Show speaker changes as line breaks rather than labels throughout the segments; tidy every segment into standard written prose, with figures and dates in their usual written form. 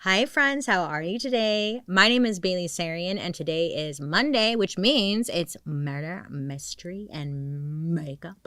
Hi friends, how are you today? My name is Bailey Sarian and today is Monday, which means it's Murder, Mystery, and Makeup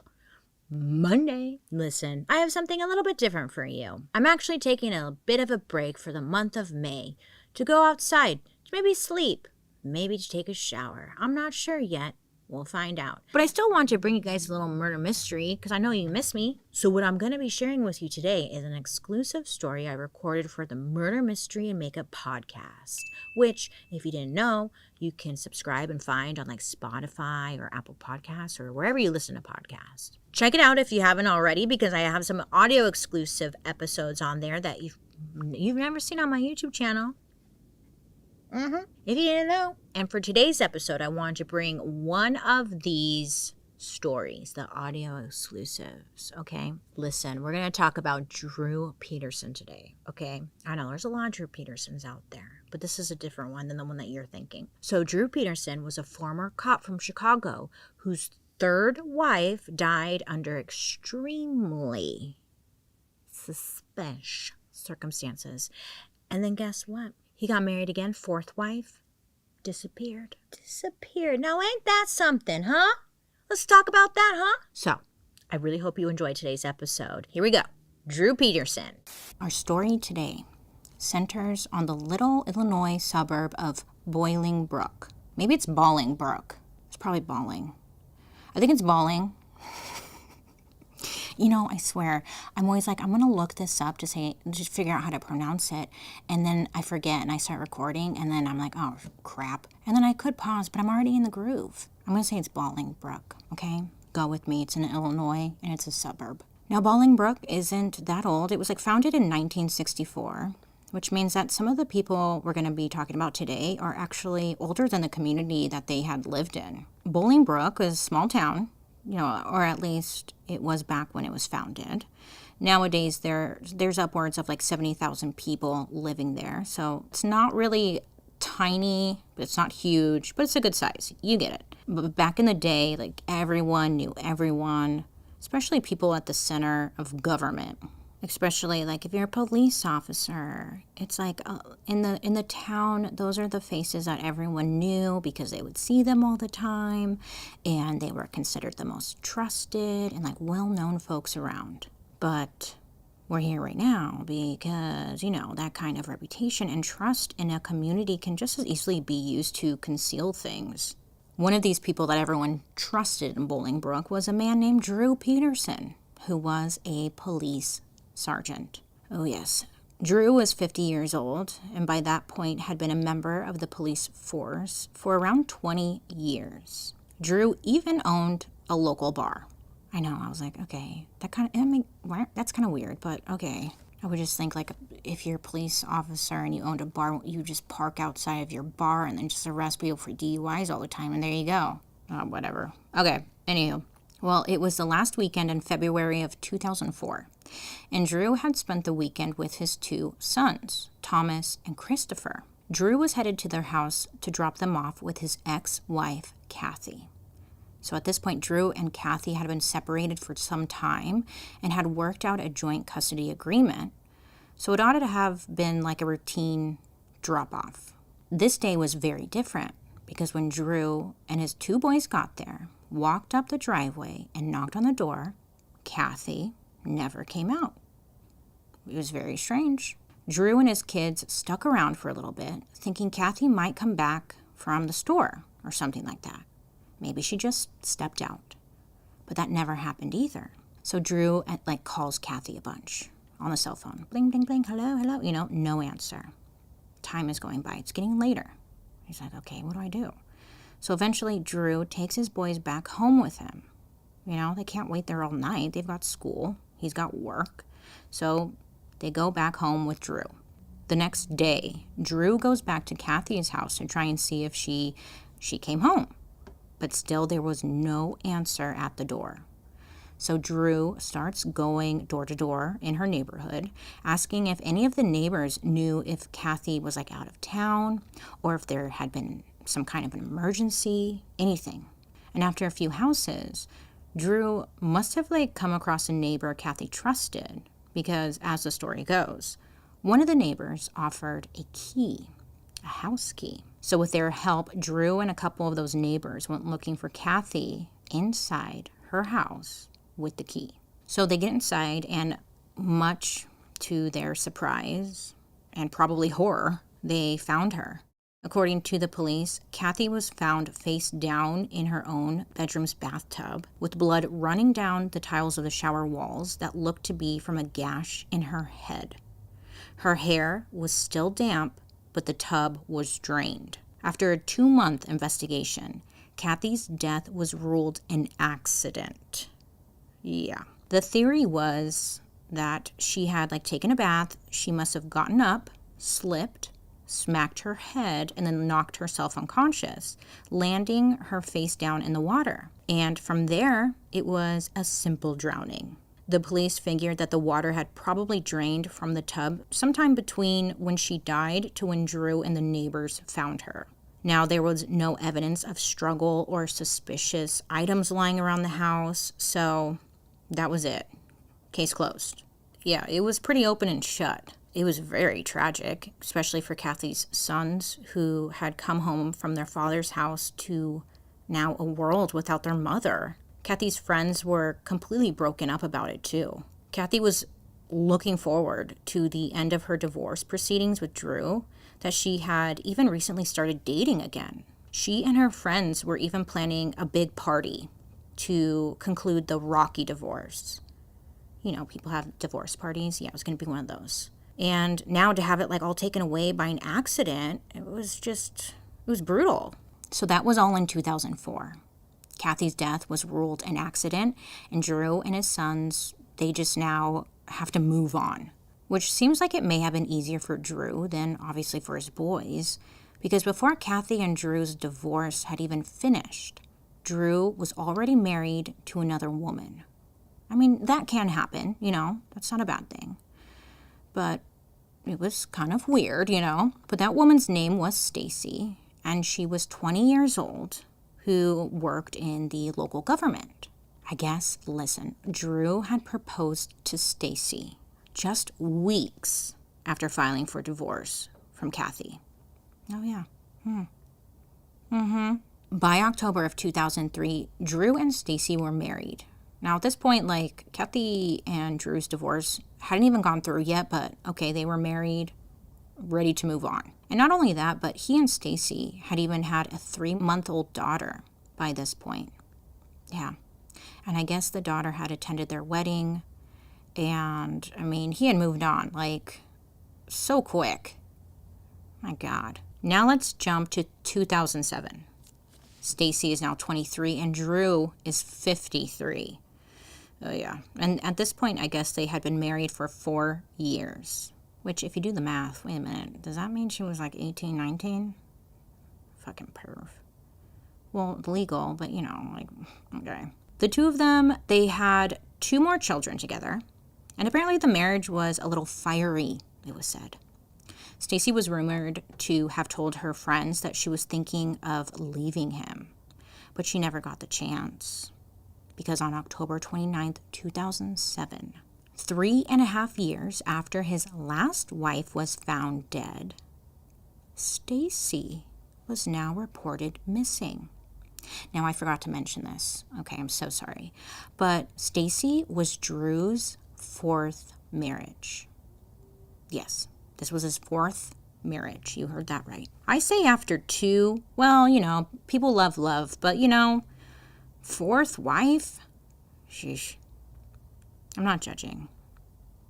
Monday. Listen, I have something a little bit different for you. I'm actually taking a bit of a break for the month of May to go outside, to maybe sleep, maybe to take a shower. I'm not sure yet. We'll find out. But I still want to bring you guys a little murder mystery because I know you miss me. So what I'm going to be sharing with you today is an exclusive story I recorded for the Murder, Mystery, and Makeup podcast, which, if you didn't know, you can subscribe and find on like Spotify or Apple Podcasts or wherever you listen to podcasts. Check it out if you haven't already because I have some audio exclusive episodes on there that you've never seen on my YouTube channel. If you didn't know. And for today's episode, I wanted to bring one of these stories, the audio exclusives, okay? Listen, we're going to talk about Drew Peterson today, okay? I know there's a lot of Drew Petersons out there, but this is a different one than the one that you're thinking. So Drew Peterson was a former cop from Chicago whose third wife died under extremely suspicious circumstances. And then guess what? He got married again, fourth wife, disappeared. Now ain't that something, huh? Let's talk about that, huh? So, I really hope you enjoyed today's episode. Here we go. Drew Peterson. Our story today centers on the little Illinois suburb of Bolingbrook. Maybe it's Ballingbrook. It's probably Balling. I think it's Balling. You know, I swear, I'm always like, I'm going to look this up to figure out how to pronounce it. And then I forget and I start recording and then I'm like, oh, crap. And then I could pause, but I'm already in the groove. I'm going to say it's Bolingbrook, okay? Go with me. It's in Illinois and it's a suburb. Now, Bolingbrook isn't that old. It was founded in 1964, which means that some of the people we're going to be talking about today are actually older than the community that they had lived in. Bolingbrook is a small town. Or at least it was back when it was founded. Nowadays, there's upwards of 70,000 people living there. So it's not really tiny, but it's not huge, but it's a good size. You get it. But back in the day, everyone knew everyone, especially people at the center of government. Especially if you're a police officer, it's in the town, those are the faces that everyone knew because they would see them all the time, and they were considered the most trusted and well-known folks around. But we're here right now because, that kind of reputation and trust in a community can just as easily be used to conceal things. One of these people that everyone trusted in Bolingbrook was a man named Drew Peterson, who was a police sergeant. Oh yes. Drew was 50 years old and by that point had been a member of the police force for around 20 years. Drew even owned a local bar. I know, I was like, okay, that's kind of weird, but okay. I would just think if you're a police officer and you owned a bar, you just park outside of your bar and then just arrest people for DUIs all the time and there you go. Whatever. Okay, anywho. Well, it was the last weekend in February of 2004, and Drew had spent the weekend with his two sons, Thomas and Christopher. Drew was headed to their house to drop them off with his ex-wife, Kathy. So at this point, Drew and Kathy had been separated for some time and had worked out a joint custody agreement, so it ought to have been a routine drop-off. This day was very different because when Drew and his two boys got there, walked up the driveway and knocked on the door, Kathy never came out. It was very strange. Drew and his kids stuck around for a little bit, thinking Kathy might come back from the store or something like that. Maybe she just stepped out. But that never happened either. So Drew calls Kathy a bunch on the cell phone. Bling, bling, bling, hello, hello. No answer. Time is going by. It's getting later. He's like, okay, what do I do? So eventually, Drew takes his boys back home with him. They can't wait there all night. They've got school. He's got work. So they go back home with Drew. The next day, Drew goes back to Kathy's house to try and see if she came home. But still, there was no answer at the door. So Drew starts going door to door in her neighborhood, asking if any of the neighbors knew if Kathy was out of town or if there had been some kind of an emergency, anything. And after a few houses, Drew must have come across a neighbor Kathy trusted because, as the story goes, One of the neighbors offered a key, a house key. So with their help, Drew and a couple of those neighbors went looking for Kathy inside her house with the key. So they get inside, and much to their surprise and probably horror, they found her. According to the police, Kathy was found face down in her own bedroom's bathtub with blood running down the tiles of the shower walls that looked to be from a gash in her head. Her hair was still damp, but the tub was drained. After a 2-month investigation, Kathy's death was ruled an accident. Yeah. The theory was that she had taken a bath, she must have gotten up, slipped, smacked her head, and then knocked herself unconscious, landing her face down in the water. And from there, it was a simple drowning. The police figured that the water had probably drained from the tub sometime between when she died to when Drew and the neighbors found her. Now, there was no evidence of struggle or suspicious items lying around the house, so that was it. Case closed. Yeah, it was pretty open and shut. It was very tragic, especially for Kathy's sons, who had come home from their father's house to now a world without their mother. Kathy's friends were completely broken up about it, too. Kathy was looking forward to the end of her divorce proceedings with Drew, that she had even recently started dating again. She and her friends were even planning a big party to conclude the rocky divorce. You know, people have divorce parties. Yeah, it was going to be one of those. And now to have it all taken away by an accident, it was brutal. So that was all in 2004. Kathy's death was ruled an accident, and Drew and his sons, they just now have to move on, which seems like it may have been easier for Drew than obviously for his boys, because before Kathy and Drew's divorce had even finished, Drew was already married to another woman. I mean, that can happen, that's not a bad thing. But it was kind of weird, But that woman's name was Stacy, and she was 20 years old, who worked in the local government. I guess, listen, Drew had proposed to Stacy just weeks after filing for divorce from Kathy. Oh, yeah. By October of 2003, Drew and Stacy were married. Now, at this point, Kathy and Drew's divorce hadn't even gone through yet, but okay, they were married, ready to move on. And not only that, but he and Stacy had even had a 3-month-old daughter by this point. Yeah. And I guess the daughter had attended their wedding, and, he had moved on, so quick. My God. Now let's jump to 2007. Stacy is now 23, and Drew is 53. Oh, yeah. And at this point, I guess they had been married for 4 years. Which, if you do the math, wait a minute, does that mean she was 18, 19? Fucking perv. Well, legal, but okay. The two of them, they had 2 more children together. And apparently the marriage was a little fiery, it was said. Stacy was rumored to have told her friends that she was thinking of leaving him. But she never got the chance. Because on October 29th, 2007, 3.5 years after his last wife was found dead, Stacy was now reported missing. Now, I forgot to mention this. Okay, I'm so sorry. But Stacy was Drew's 4th marriage. Yes, this was his 4th marriage. You heard that right. I say after 2, well, people love, but 4th wife? Sheesh. I'm not judging,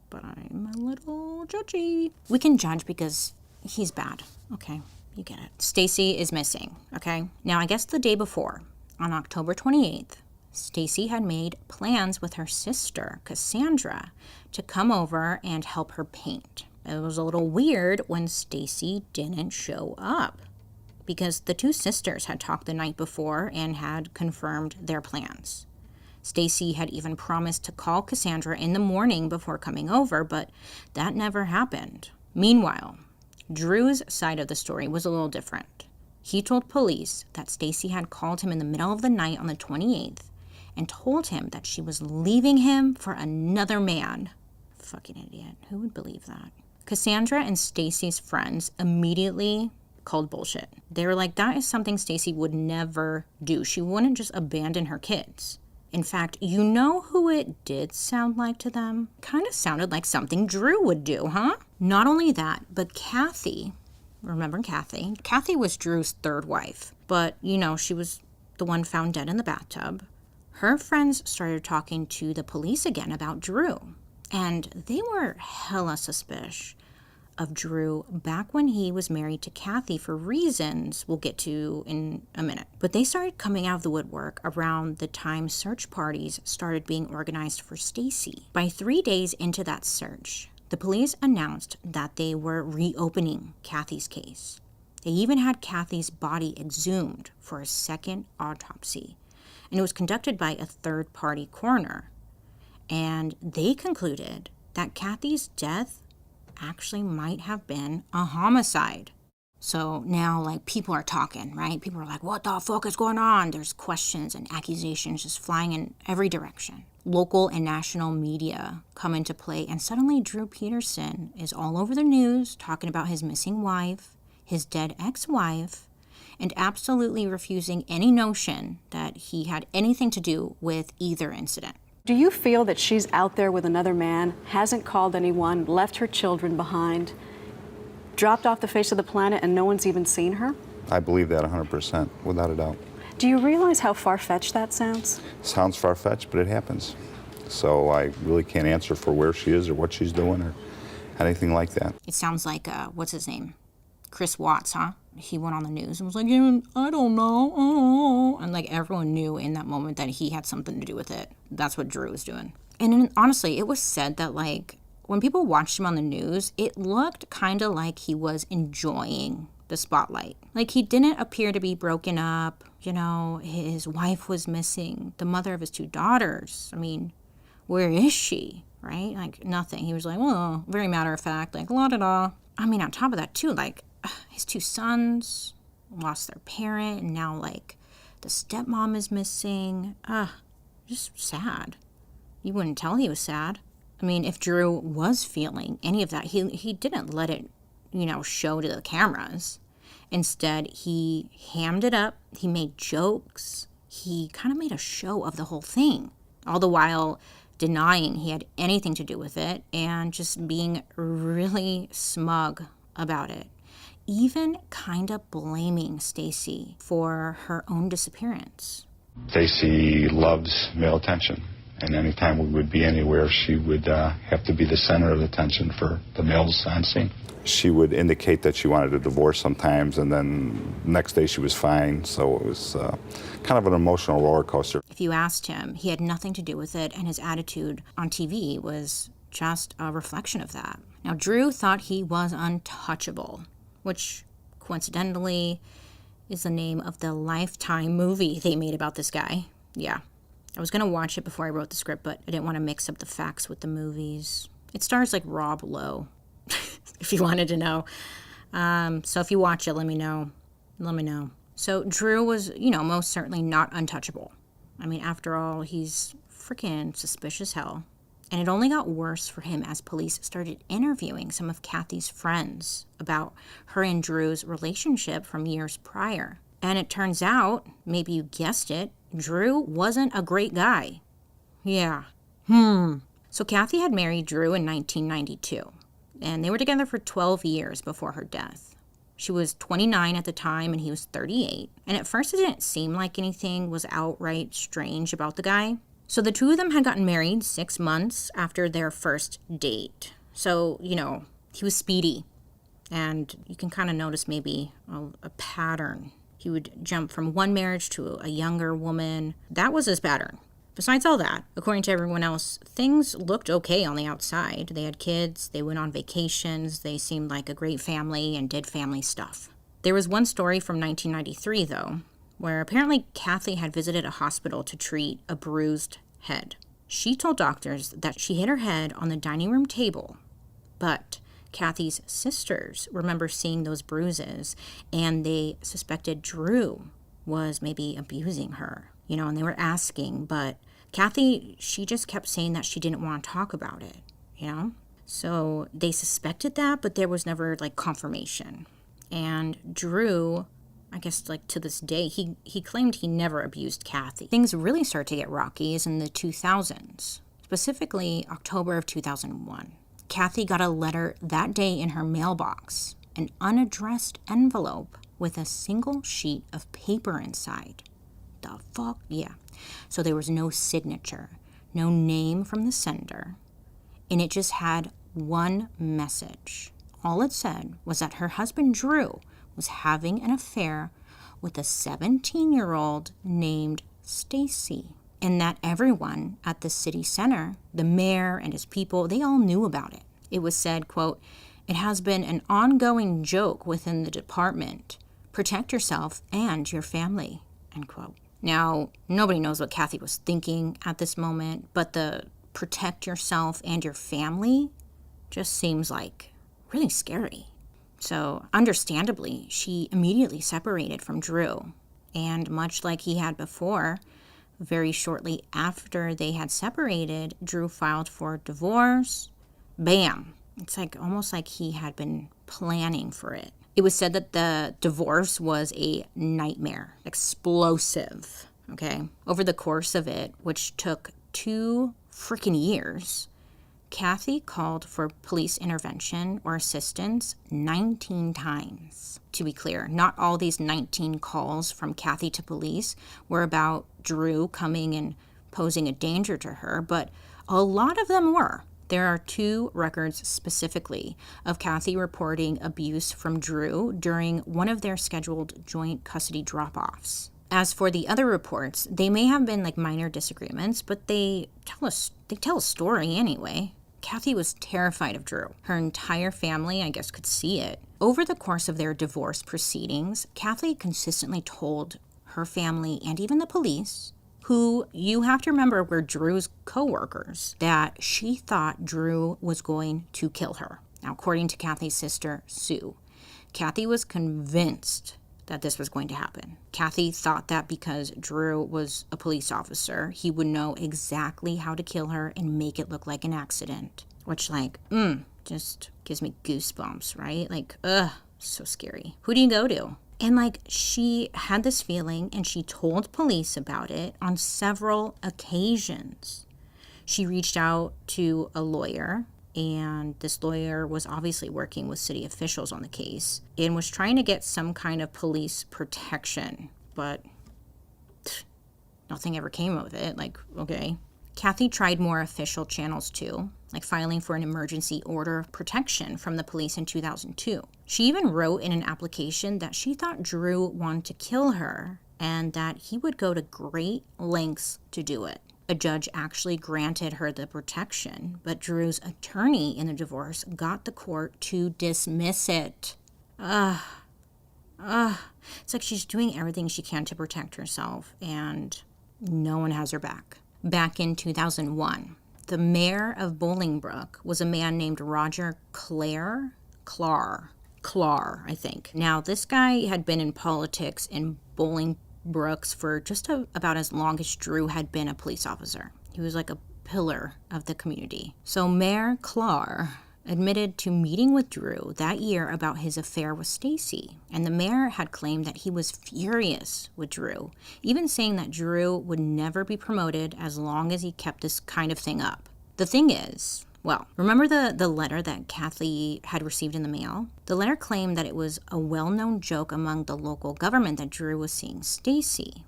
but I'm a little judgy. We can judge because he's bad. Okay, you get it. Stacy is missing, okay? Now, I guess the day before, on October 28th, Stacy had made plans with her sister, Cassandra, to come over and help her paint. It was a little weird when Stacy didn't show up, because the 2 sisters had talked the night before and had confirmed their plans. Stacy had even promised to call Cassandra in the morning before coming over, but that never happened. Meanwhile, Drew's side of the story was a little different. He told police that Stacy had called him in the middle of the night on the 28th and told him that she was leaving him for another man. Fucking idiot. Who would believe that? Cassandra and Stacy's friends immediately called bullshit. They were like, that is something Stacy would never do. She wouldn't just abandon her kids. In fact, you know who it did sound like to them? Kind of sounded like something Drew would do, huh? Not only that, but Kathy, remember Kathy? Kathy was Drew's third wife, but she was the one found dead in the bathtub. Her friends started talking to the police again about Drew, and they were hella suspicious of Drew back when he was married to Kathy for reasons we'll get to in a minute. But they started coming out of the woodwork around the time search parties started being organized for Stacy. By 3 days into that search, the police announced that they were reopening Kathy's case. They even had Kathy's body exhumed for a second autopsy, and it was conducted by a third-party coroner. And they concluded that Kathy's death actually might have been a homicide. So now, people are talking, right? People are like, what the fuck is going on? There's questions and accusations just flying in every direction. Local and national media come into play, and suddenly Drew Peterson is all over the news talking about his missing wife, his dead ex-wife, and absolutely refusing any notion that he had anything to do with either incident.
Do you feel that she's out there with another man, hasn't called anyone, left her children behind, dropped off the face of the planet, and no one's even seen her?
I believe that 100%, without a doubt.
Do you realize how far-fetched that sounds?
Sounds far-fetched, but it happens. So I really can't answer for where she is or what she's doing or anything like that.
It sounds like, what's his name? Chris Watts, huh? He went on the news and was like, yeah, I don't know. Oh. And everyone knew in that moment that he had something to do with it. That's what Drew was doing. And honestly, it was said that when people watched him on the news, it looked kind of like he was enjoying the spotlight. He didn't appear to be broken up. His wife was missing, the mother of his 2 daughters. I mean, where is she, right? Nothing. He was well, very matter of fact, la-da-da. I mean, on top of that, too, his 2 sons lost their parent, and now, the stepmom is missing. Just sad. You wouldn't tell he was sad. I mean, if Drew was feeling any of that, he didn't let it, show to the cameras. Instead, he hammed it up. He made jokes. He kind of made a show of the whole thing, all the while denying he had anything to do with it and just being really smug about it. Even kind of blaming Stacy for her own disappearance.
Stacy loves male attention, and anytime we would be anywhere, she would have to be the center of attention for the males on scene. She would indicate that she wanted a divorce sometimes, and then next day she was fine, so it was kind of an emotional roller coaster.
If you asked him, he had nothing to do with it, and his attitude on TV was just a reflection of that. Now, Drew thought he was untouchable, which coincidentally is the name of the Lifetime movie they made about this guy. Yeah, I was going to watch it before I wrote the script, but I didn't want to mix up the facts with the movies. It stars Rob Lowe, if you wanted to know. So if you watch it, let me know. So Drew was, most certainly not untouchable. I mean, after all, he's freaking suspicious hell. And it only got worse for him as police started interviewing some of Kathy's friends about her and Drew's relationship from years prior. And it turns out, maybe you guessed it, Drew wasn't a great guy. Yeah. So Kathy had married Drew in 1992, and they were together for 12 years before her death. She was 29 at the time, and he was 38. And at first, it didn't seem like anything was outright strange about the guy. So the 2 of them had gotten married 6 months after their first date. So, he was speedy. And you can kind of notice maybe a pattern. He would jump from one marriage to a younger woman. That was his pattern. Besides all that, according to everyone else, things looked okay on the outside. They had kids, they went on vacations, they seemed like a great family and did family stuff. There was one story from 1993, though, where apparently Kathy had visited a hospital to treat a bruised head. She told doctors that she hit her head on the dining room table, but Kathy's sisters remember seeing those bruises, and they suspected Drew was maybe abusing her, and they were asking, but Kathy, she just kept saying that she didn't want to talk about it, So they suspected that, but there was never like confirmation. And Drew, I guess like to this day, he claimed he never abused Kathy. Things really start to get rocky is in the 2000s, specifically October of 2001. Kathy got a letter that day in her mailbox, an unaddressed envelope with a single sheet of paper inside. The fuck? Yeah. So there was no signature, no name from the sender, and it just had one message. All it said was that her husband Drew was having an affair with a 17-year-old named Stacy, and that everyone at the city center, the mayor and his people, they all knew about it. It was said, quote, "It has been an ongoing joke within the department. Protect yourself and your family," end quote. Now, nobody knows what Kathy was thinking at this moment, but the protect yourself and your family just seems like really scary. So, understandably, she immediately separated from Drew. And much like he had before, very shortly after they had separated, Drew filed for divorce. Bam! It's like almost like he had been planning for it. It was said that the divorce was a nightmare, explosive, okay? Over the course of it, which took 2 freaking years, Kathy called for police intervention or assistance 19 times. To be clear, not all these 19 calls from Kathy to police were about Drew coming and posing a danger to her, but a lot of them were. There are 2 records specifically of Kathy reporting abuse from Drew during one of their scheduled joint custody drop-offs. As for the other reports, they may have been like minor disagreements, but they tell a story anyway. Kathy was terrified of Drew. Her entire family, I guess, could see it. Over the course of their divorce proceedings, Kathy consistently told her family and even the police, who you have to remember were Drew's co-workers, that she thought Drew was going to kill her. Now, according to Kathy's sister, Sue, Kathy was convinced that this was going to happen. Kathy thought that because Drew was a police officer, he would know exactly how to kill her and make it look like an accident. Which, like, just gives me goosebumps, right? Like, so scary. Who do you go to? And like, she had this feeling and she told police about it on several occasions. She reached out to a lawyer, and this lawyer was obviously working with city officials on the case and was trying to get some kind of police protection, but nothing ever came of it. Like, okay. Kathy tried more official channels too, like filing for an emergency order of protection from the police in 2002. She even wrote in an application that she thought Drew wanted to kill her and that he would go to great lengths to do it. A judge actually granted her the protection, but Drew's attorney in the divorce got the court to dismiss it. It's like she's doing everything she can to protect herself, and no one has her back. Back in 2001, the mayor of Bolingbrook was a man named Roger Clark, I think. Now, this guy had been in politics in Bolingbrook for just about as long as Drew had been a police officer. He was like a pillar of the community. So Mayor Clark admitted to meeting with Drew that year about his affair with Stacy, and the mayor had claimed that he was furious with Drew, even saying that Drew would never be promoted as long as he kept this kind of thing up. The thing is, well, remember the letter that Kathy had received in the mail? The letter claimed that it was a well-known joke among the local government that Drew was seeing Stacy,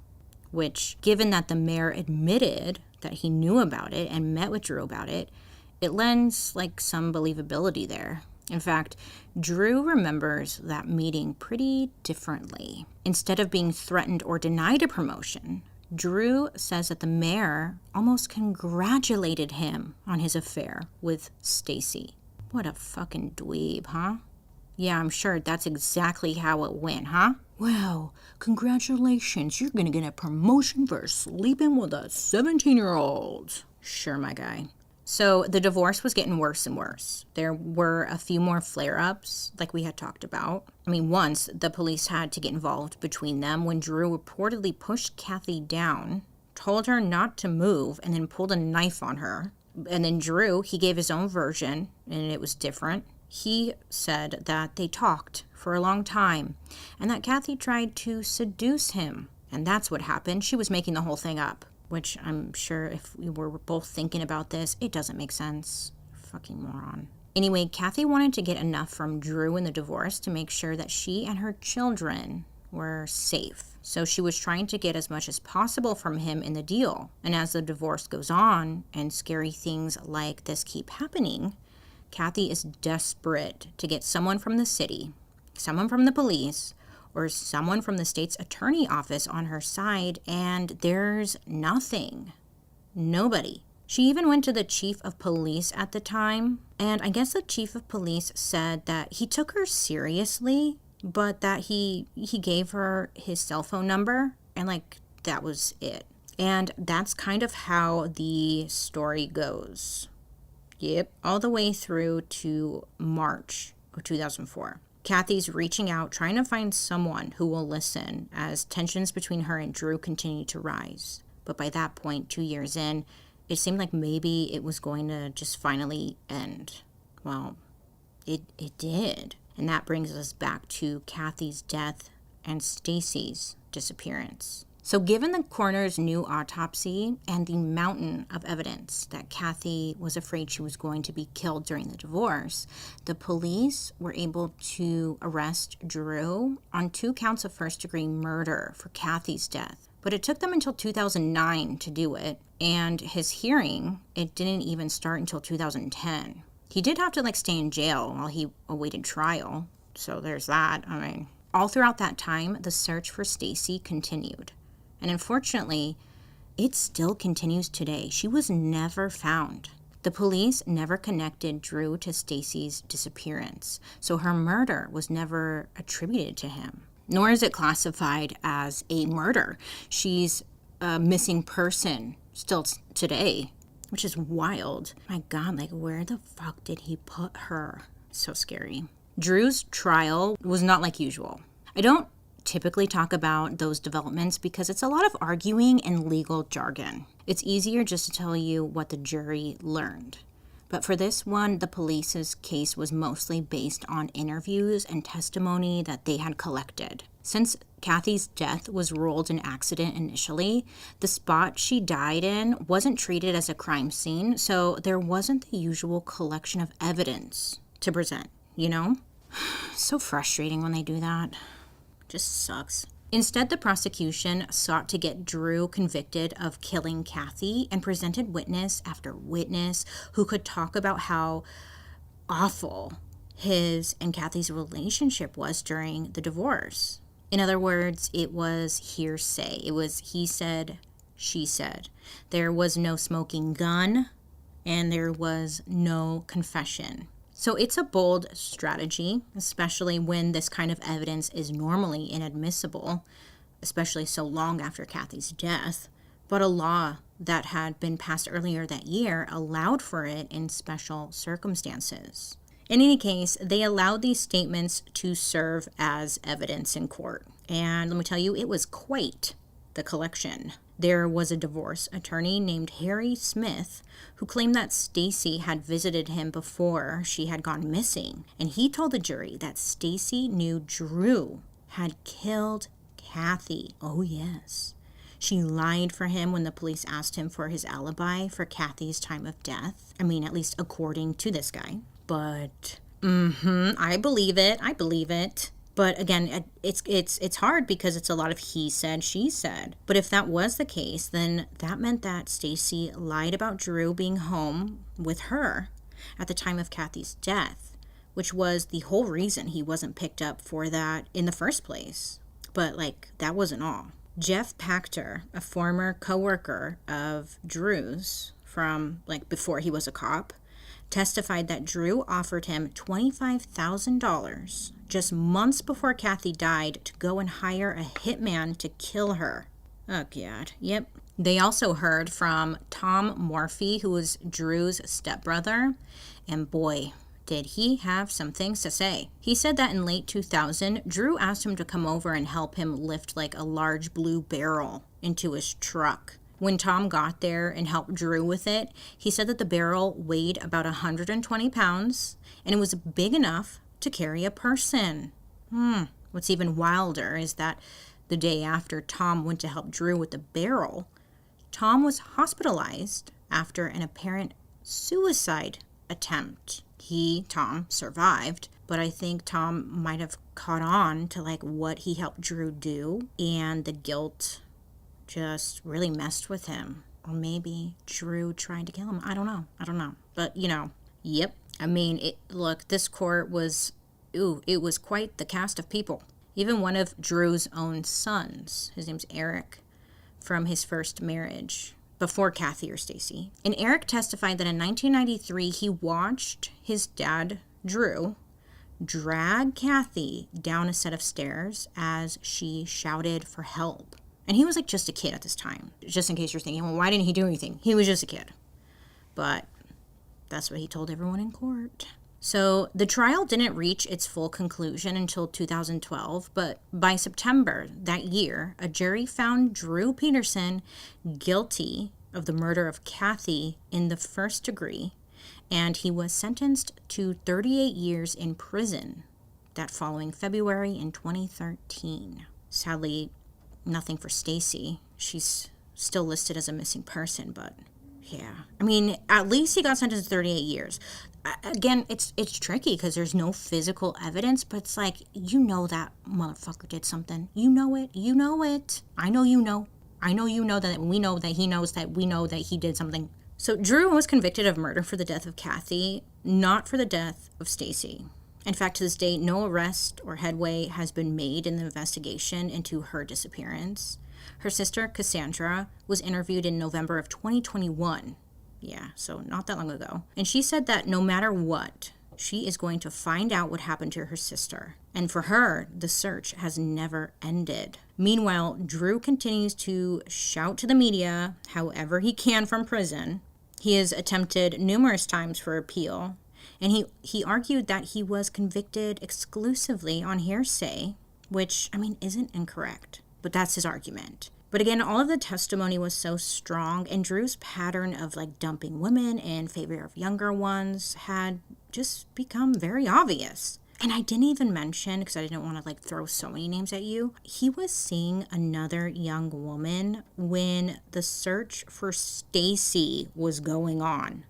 which, given that the mayor admitted that he knew about it and met with Drew about it, it lends like some believability there. In fact, Drew remembers that meeting pretty differently. Instead of being threatened or denied a promotion, Drew says that the mayor almost congratulated him on his affair with Stacy. What a fucking dweeb, huh? Yeah, I'm sure that's exactly how it went, huh? Well, congratulations, you're gonna get a promotion for sleeping with a 17-year-old. Sure, my guy. So the divorce was getting worse and worse. There were a few more flare-ups, like we had talked about. I mean, once the police had to get involved between them when Drew reportedly pushed Kathy down, told her not to move, and then pulled a knife on her. And then Drew, he gave his own version, and it was different. He said that they talked for a long time and that Kathy tried to seduce him. And that's what happened. She was making the whole thing up, which I'm sure if we were both thinking about this, it doesn't make sense. Fucking moron. Anyway, Kathy wanted to get enough from Drew in the divorce to make sure that she and her children were safe. So she was trying to get as much as possible from him in the deal. And as the divorce goes on and scary things like this keep happening, Kathy is desperate to get someone from the city, someone from the police, or someone from the state's attorney office on her side, and there's nothing. Nobody. She even went to the chief of police at the time, and I guess the chief of police said that he took her seriously, but that he gave her his cell phone number, and like that was it. And that's kind of how the story goes. Yep, all the way through to March of 2004. Kathy's reaching out, trying to find someone who will listen as tensions between her and Drew continue to rise. But by that point, 2 years in, it seemed like maybe it was going to just finally end. Well, it did. And that brings us back to Kathy's death and Stacy's disappearance. So given the coroner's new autopsy and the mountain of evidence that Kathy was afraid she was going to be killed during the divorce, the police were able to arrest Drew on 2 counts of first-degree murder for Kathy's death. But it took them until 2009 to do it, and his hearing, it didn't even start until 2010. He did have to stay in jail while he awaited trial, so there's that. I mean, all throughout that time, the search for Stacy continued. And unfortunately, it still continues today. She was never found. The police never connected Drew to Stacy's disappearance, so her murder was never attributed to him. Nor is it classified as a murder. She's a missing person still today, which is wild. My God, where the fuck did he put her? So scary. Drew's trial was not like usual. I don't typically talk about those developments because it's a lot of arguing and legal jargon. It's easier just to tell you what the jury learned. But for this one, the police's case was mostly based on interviews and testimony that they had collected. Since Kathy's death was ruled an accident initially, the spot she died in wasn't treated as a crime scene, so there wasn't the usual collection of evidence to present, you know? So frustrating when they do that. Just sucks. Instead, the prosecution sought to get Drew convicted of killing Kathy and presented witness after witness who could talk about how awful his and Kathy's relationship was during the divorce. In other words, it was hearsay. It was he said, she said. There was no smoking gun, and there was no confession. So it's a bold strategy, especially when this kind of evidence is normally inadmissible, especially so long after Kathy's death. But a law that had been passed earlier that year allowed for it in special circumstances. In any case, they allowed these statements to serve as evidence in court. And let me tell you, it was quite the collection. There was a divorce attorney named Harry Smith who claimed that Stacy had visited him before she had gone missing. And he told the jury that Stacy knew Drew had killed Kathy. Oh, yes. She lied for him when the police asked him for his alibi for Kathy's time of death. I mean, at least according to this guy. But, I believe it. But again, it's hard because it's a lot of he said, she said. But if that was the case, then that meant that Stacy lied about Drew being home with her at the time of Kathy's death, which was the whole reason he wasn't picked up for that in the first place. But that wasn't all. Jeff Pachter, a former coworker of Drew's from before he was a cop, testified that Drew offered him $25,000 just months before Kathy died to go and hire a hitman to kill her. Oh, God. Yep. They also heard from Tom Morphy, who was Drew's stepbrother, and boy, did he have some things to say. He said that in late 2000, Drew asked him to come over and help him lift a large blue barrel into his truck When Tom got there and helped Drew with it, he said that the barrel weighed about 120 pounds and it was big enough to carry a person. What's even wilder is that the day after Tom went to help Drew with the barrel, Tom was hospitalized after an apparent suicide attempt. Tom, survived, but I think Tom might have caught on to like what he helped Drew do, and the guilt just really messed with him. Or maybe Drew tried to kill him. I don't know. But, yep. I mean, look, this court was, it was quite the cast of people. Even one of Drew's own sons, his name's Eric, from his first marriage, before Kathy or Stacy. And Eric testified that in 1993, he watched his dad, Drew, drag Kathy down a set of stairs as she shouted for help. And he was like just a kid at this time. Just in case you're thinking, well, why didn't he do anything? He was just a kid. But that's what he told everyone in court. So the trial didn't reach its full conclusion until 2012, but by September that year, a jury found Drew Peterson guilty of the murder of Kathy in the first degree, and he was sentenced to 38 years in prison that following February in 2013. Sadly, nothing for Stacy. She's still listed as a missing person, but yeah. I mean, at least he got sentenced to 38 years. Again, it's tricky because there's no physical evidence, but it's like, that motherfucker did something. You know it. I know you know. I know you know that we know that he knows that we know that he did something. So Drew was convicted of murder for the death of Kathy, not for the death of Stacy. In fact, to this day, no arrest or headway has been made in the investigation into her disappearance. Her sister, Cassandra, was interviewed in November of 2021. Yeah, so not that long ago. And she said that no matter what, she is going to find out what happened to her sister. And for her, the search has never ended. Meanwhile, Drew continues to shout to the media however he can from prison. He has attempted numerous times for appeal. And he argued that he was convicted exclusively on hearsay, which, isn't incorrect. But that's his argument. But again, all of the testimony was so strong, and Drew's pattern of dumping women in favor of younger ones had just become very obvious. And I didn't even mention, because I didn't want to throw so many names at you, he was seeing another young woman when the search for Stacy was going on.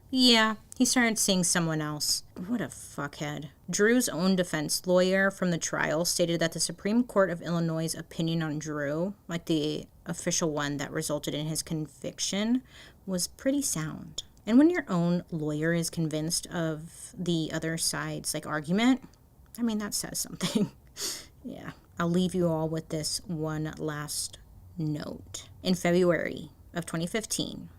Yeah, he started seeing someone else. What a fuckhead. Drew's own defense lawyer from the trial stated that the Supreme Court of Illinois' opinion on Drew, the official one that resulted in his conviction, was pretty sound. And when your own lawyer is convinced of the other side's argument, that says something. Yeah. I'll leave you all with this one last note. In February of 2015,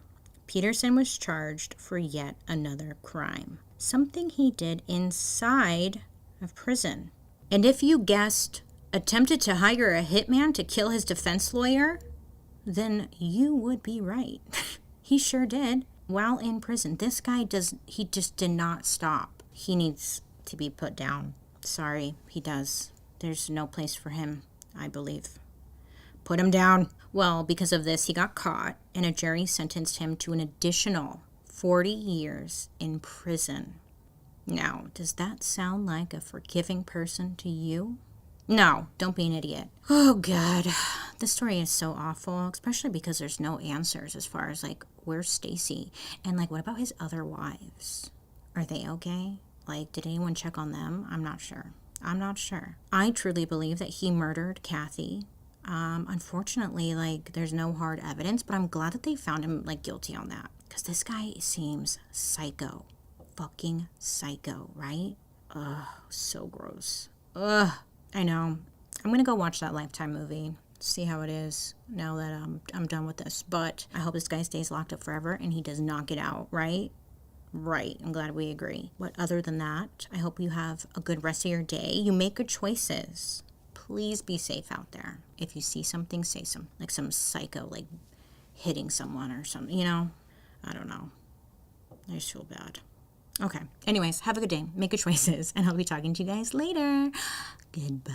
Peterson was charged for yet another crime, something he did inside of prison. And if you guessed attempted to hire a hitman to kill his defense lawyer, then you would be right. He sure did. While in prison, this guy he just did not stop. He needs to be put down. Sorry, he does. There's no place for him, I believe. Put him down. Well, because of this, he got caught, and a jury sentenced him to an additional 40 years in prison. Now, does that sound like a forgiving person to you? No, don't be an idiot. Oh, God. This story is so awful, especially because there's no answers as far as, where's Stacy? And, what about his other wives? Are they okay? Did anyone check on them? I'm not sure. I truly believe that he murdered Kathy. Unfortunately, there's no hard evidence, but I'm glad that they found him, guilty on that. Because this guy seems psycho. Fucking psycho, right? Ugh, so gross. Ugh, I know. I'm gonna go watch that Lifetime movie, see how it is now that I'm done with this. But I hope this guy stays locked up forever and he does not get out, right? Right, I'm glad we agree. But other than that, I hope you have a good rest of your day. You make good choices. Please be safe out there. If you see something, say some psycho, hitting someone or something, I don't know. I just feel bad. Okay. Anyways, have a good day. Make good choices. And I'll be talking to you guys later. Goodbye.